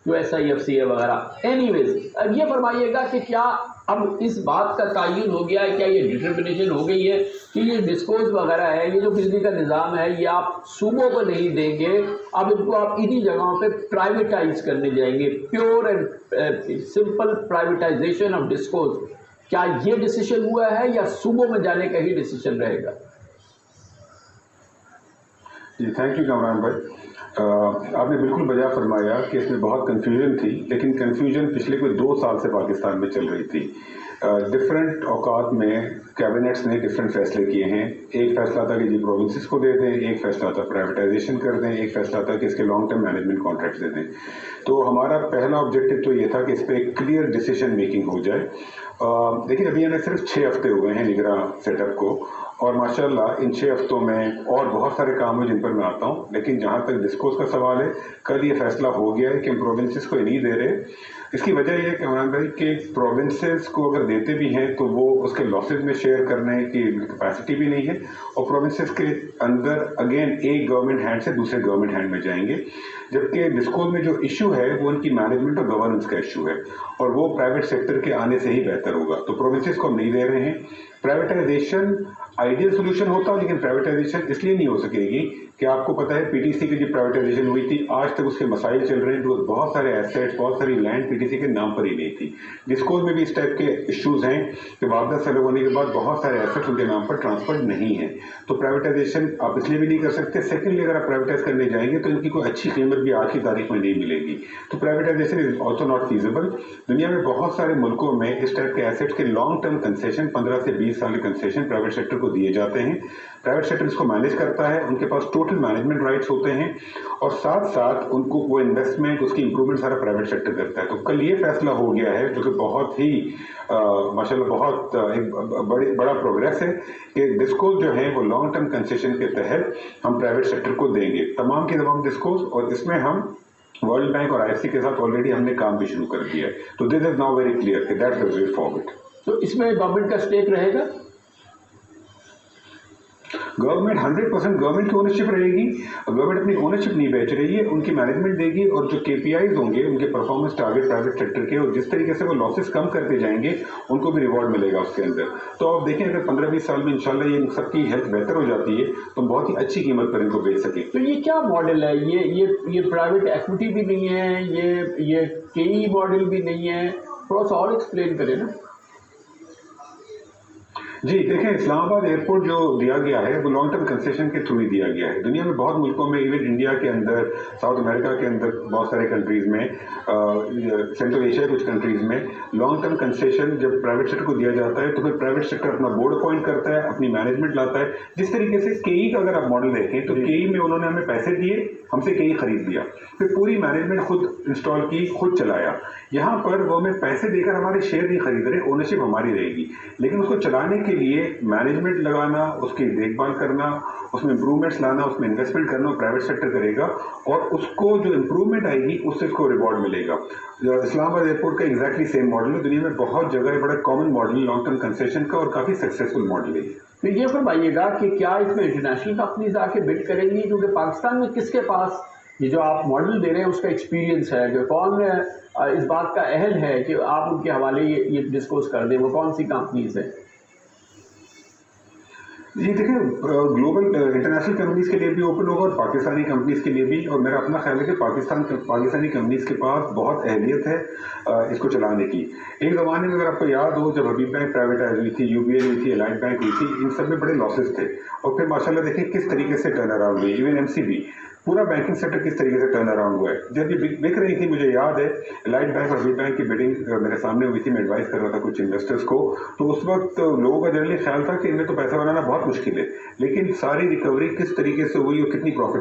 جو SIFC ہے وغیرہ. اینی ویز یہ فرمائیے گا کہ کیا اب اس بات کا تعین ہو گیا ہے, کیا یہ ڈٹرمنیشن ہو گئی ہے کہ یہ ڈسکوز وغیرہ ہے, یہ جو بجلی کا نظام ہے, یہ آپ صوبوں کو نہیں دیں گے, اب ان کو آپ انہی جگہوں پہ پرائیویٹائز کرنے جائیں گے, pure and simple privatisation of discoms. کیا یہ ڈیسیشن ہوا ہے یا صوبوں میں جانے کا ہی ڈیسیشن رہے گا؟ جی تھینک یو کامران بھائی. آپ نے بالکل بجا فرمایا کہ اس میں بہت کنفیوژن تھی, لیکن کنفیوژن پچھلے کوئی 2 سال سے پاکستان میں چل رہی تھی. ڈفرینٹ اوقات میں کیبنٹس نے ڈفرینٹ فیصلے کیے ہیں. ایک فیصلہ تھا کہ جی پروونسز کو دے دیں, ایک فیصلہ تھا پرائیویٹائزیشن کر دیں, ایک فیصلہ تھا کہ اس کے لانگ ٹرم مینجمنٹ کانٹریکٹس دے دیں. تو ہمارا پہلا آبجیکٹو تو یہ تھا کہ اس پہ ایک کلیئر ڈیسیشن میکنگ ہو جائے. لیکن ابھی ہمیں صرف 6 ہفتے ہو گئے ہیں نگراں سیٹ اپ کو, اور ماشاءاللہ ان 6 ہفتوں میں اور بہت سارے کام ہیں جن پر میں آتا ہوں. لیکن جہاں تک ڈسکوز کا سوال ہے, کل یہ فیصلہ ہو گیا ہے کہ ہم پروونسز کو نہیں دے رہے. اس کی وجہ یہ ہے کہ عمران بھائی کہ پروونسز کو اگر دیتے بھی ہیں تو وہ اس کے لاسز میں شیئر کرنے کی کیپیسٹی بھی نہیں ہے, اور پروونسز کے اندر اگین ایک گورنمنٹ ہینڈ سے دوسرے گورنمنٹ ہینڈ میں جائیں گے. جبکہ ڈسکوز میں جو ایشو ہے وہ ان کی مینجمنٹ اور گورننس کا ایشو ہے, اور وہ پرائیویٹ سیکٹر کے آنے سے ہی بہتر ہوگا. تو پروونسز کو ہم نہیں دے رہے ہیں. پرائیویٹائزیشن آئیڈیل سولوشن ہوتا, لیکن پرائیویٹائزیشن اس لیے نہیں ہو سکے گی کہ آپ کو پتہ ہے PTC کی جو پرائیویٹائزیشن ہوئی تھی آج تک اس کے مسائل چل رہے ہیں. بہت سارے ایسیٹس, بہت ساری لینڈ PTC کے نام پر ہی نہیں تھی. ڈسکوز میں بھی اس ٹائپ کے ایشوز ہیں کہ واپس سیل ہونے کے بعد بہت سارے ایسیٹس ان کے نام پر ٹرانسفر نہیں ہیں. تو پرائیویٹائزیشن آپ اس لیے بھی نہیں کر سکتے. سیکنڈلی اگر آپ پرائیویٹائز کرنے جائیں گے تو ان کی کوئی اچھی قیمت بھی آج کی تاریخ میں نہیں ملے گی. تو privatisation is also not feasible. دنیا میں بہت سارے ملکوں میں اس ٹائپ کے ایسیٹس کے لانگ ٹرم کنسیشن 15 سے 20 سال کے کنسیشن پرائیویٹ سیکٹر کو دیے جاتے ہیں. پرائیویٹ سیکٹر اس کو مینیج کرتا ہے, ان کے پاس ٹوٹل مینجمنٹ رائٹس ہوتے ہیں, اور ساتھ ساتھ ان کو وہ انویسٹمنٹ, اس کی امپرومنٹ سارا پرائیویٹ سیکٹر کرتا ہے. تو کل یہ فیصلہ ہو گیا ہے جو کہ بہت ہی ماشاءاللہ بہت ایک بڑا پروگریس ہے کہ ڈسکوز جو ہیں وہ لانگ ٹرم کنسیشن کے تحت ہم پرائیویٹ سیکٹر کو دیں گے تمام کے تمام ڈسکوز. اور اس میں ہم ورلڈ بینک اور IFC کے ساتھ آلریڈی ہم نے کام بھی شروع کر دیا ہے. تو دس از ناؤ ویری کلیئر کہ دیٹس دی وے فارورڈ. تو اس میں گورنمنٹ کا اسٹیک رہے گا؟ گورنمنٹ 100% گورنمنٹ کی اونرشپ رہے گی. گورنمنٹ اپنی اونرشپ نہیں بیچ رہی ہے, ان کی مینجمنٹ دے گی, اور جو KPIs ہوں گے ان کے پرفارمنس ٹارگیٹ پرائیویٹ سیکٹر کے, اور جس طریقے سے وہ لاسز کم کرتے جائیں گے ان کو بھی ریوارڈ ملے گا اس کے اندر. تو آپ دیکھیں اگر 15-20 سال میں انشاءاللہ یہ سب کی ہیلتھ بہتر ہو جاتی ہے تو ہم بہت ہی اچھی قیمت پر ان کو بیچ سکیں. تو یہ کیا ماڈل ہے؟ یہ پرائیویٹ ایکوٹی بھی نہیں ہے, یہ KE ماڈل بھی نہیں ہے, تھوڑا سا اور ایکسپلین کریں نا. جی دیکھیں, اسلام آباد ایئرپورٹ جو دیا گیا ہے وہ لانگ ٹرم کنسیشن کے تھرو ہی دیا گیا ہے. دنیا میں بہت ملکوں میں, ایون انڈیا کے اندر, ساؤتھ امریکہ کے اندر, بہت سارے کنٹریز میں, سینٹرل ایشیا کچھ کنٹریز میں لانگ ٹرم کنسیشن جب پرائیویٹ سیکٹر کو دیا جاتا ہے تو پھر پرائیویٹ سیکٹر اپنا بورڈ اپوائنٹ کرتا ہے, اپنی مینجمنٹ لاتا ہے. جس طریقے سے KE کا اگر آپ ماڈل دیکھیں تو KE میں انہوں نے ہمیں پیسے دیے, ہم سے KE خرید لیا, پھر پوری مینجمنٹ خود انسٹال کی, خود چلایا. یہاں پر وہ ہمیں پیسے دے کر ہمارے شیئر نہیں خرید رہے, اونرشپ ہماری رہے گی, لیکن اس کو چلانے کے لیے مینجمنٹ لگانا, اس کی دیکھ بھال کرنا, اس میں امپروومنٹس لانا, اس میں انویسٹمنٹ کرنا پرائیویٹ سیکٹر کرے گا, اور اس کو جو امپروومنٹ آئے گی اس سے اس کو ریوارڈ ملے گا. اسلام آباد ایئرپورٹ کا ایگزیکٹلی سیم ماڈل ہے. دنیا میں بہت جگہ ہے, بڑا common model long term concession کا, اور کافی سکسیسفل ماڈل ہے. تو یہ فرمائیے گا کہ کیا اس میں انٹرنیشنل کمپنیز آ کے بڈ کریں گی؟ کیونکہ پاکستان میں کس کے پاس یہ جو آپ ماڈل دے رہے ہیں اس کا ایکسپیرینس ہے, کہ کون اس بات کا اہل ہے کہ آپ ان کے حوالے یہ ڈسکلوز کر دیں, وہ کون سی کمپنیز ہیں؟ جی دیکھیں, گلوبل انٹرنیشنل کمپنیز کے لیے بھی اوپن ہوگا اور پاکستانی کمپنیز کے لیے بھی, اور میرا اپنا خیال ہے کہ پاکستانی کمپنیز کے پاس بہت اہلیت ہے اس کو چلانے کی. ایک زمانے میں اگر آپ کو یاد ہو جب حبیب بینک پرائیویٹائز ہوئی تھی, UBL ہوئی تھی, الائٹ بینک ہوئی تھی, ان سب میں بڑے لاسز تھے, اور پھر ماشاءاللہ دیکھیں کس طریقے سے ٹرن اراؤنڈ ہوئی. ایون MCB, پورا بینکنگ سیکٹر کس طریقے سے ٹرن اراؤنڈ ہوا ہے. جب یہ بک رہی تھی, مجھے یاد ہے الائٹ بینک اور حبیب بینک کی بیڈنگ میرے سامنے ہوئی تھی, میں ایڈوائز کر رہا تھا کچھ انویسٹرز کو, تو اس وقت لوگوں کا جنرلی خیال تھا کہ ان میں تو پیسہ بنانا بہت مشکل ہے, لیکن ساری ریکوری کس طریقے سے ہوئی اور کتنی پروفٹ